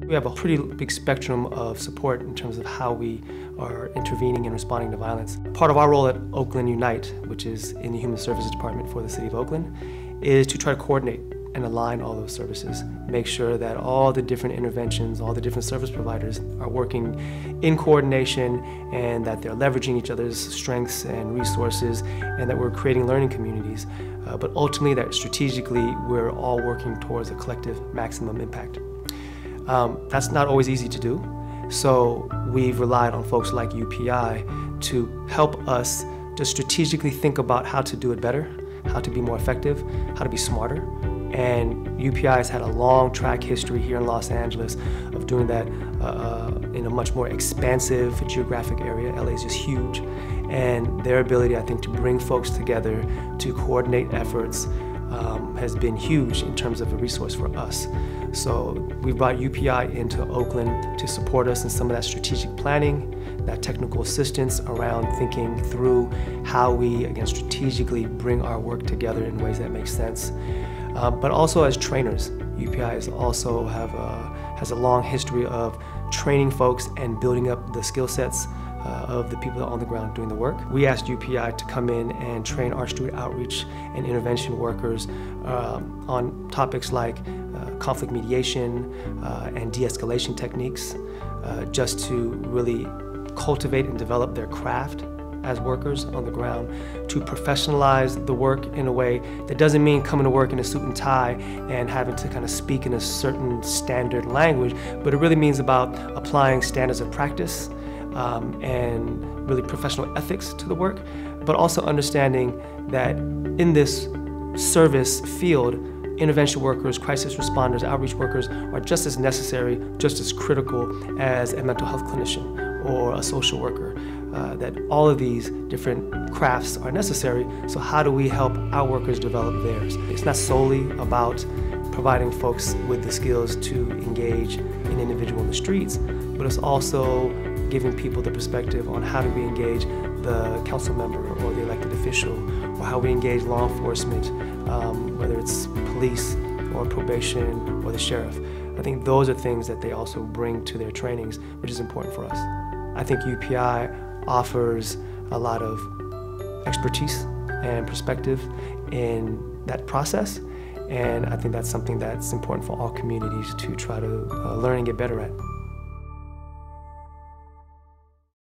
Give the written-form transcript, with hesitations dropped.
We have a pretty big spectrum of support in terms of how we are intervening and responding to violence. Part of our role at Oakland Unite, which is in the Human Services Department for the City of Oakland, is to try to coordinate and align all those services. Make sure that all the different interventions, all the different service providers are working in coordination and that they're leveraging each other's strengths and resources and that we're creating learning communities. But ultimately that strategically we're all working towards a collective maximum impact. That's not always easy to do, so we've relied on folks like UPI to help us to strategically think about how to do it better, how to be more effective, how to be smarter. And UPI has had a long track history here in Los Angeles of doing that in a much more expansive geographic area. LA is just huge. And their ability, I think, to bring folks together to coordinate efforts has been huge in terms of a resource for us. So we brought UPI into Oakland to support us in some of that strategic planning, that technical assistance around thinking through how we, again, strategically bring our work together in ways that make sense. But also as trainers, UPI has a long history of training folks and building up the skill sets of the people on the ground doing the work. We asked UPI to come in and train our student outreach and intervention workers on topics like conflict mediation and de-escalation techniques, just to really cultivate and develop their craft as workers on the ground, to professionalize the work in a way that doesn't mean coming to work in a suit and tie and having to kind of speak in a certain standard language, but it really means about applying standards of practice and really professional ethics to the work, but also understanding that in this service field, intervention workers, crisis responders, outreach workers are just as necessary, just as critical as a mental health clinician or a social worker. That all of these different crafts are necessary, so how do we help our workers develop theirs? It's not solely about providing folks with the skills to engage an individual in the streets, but it's also giving people the perspective on how do we engage the council member or the elected official, or how we engage law enforcement, whether it's police or probation or the sheriff. I think those are things that they also bring to their trainings, which is important for us. I think UPI offers a lot of expertise and perspective in that process, and I think that's something that's important for all communities to try to learn and get better at.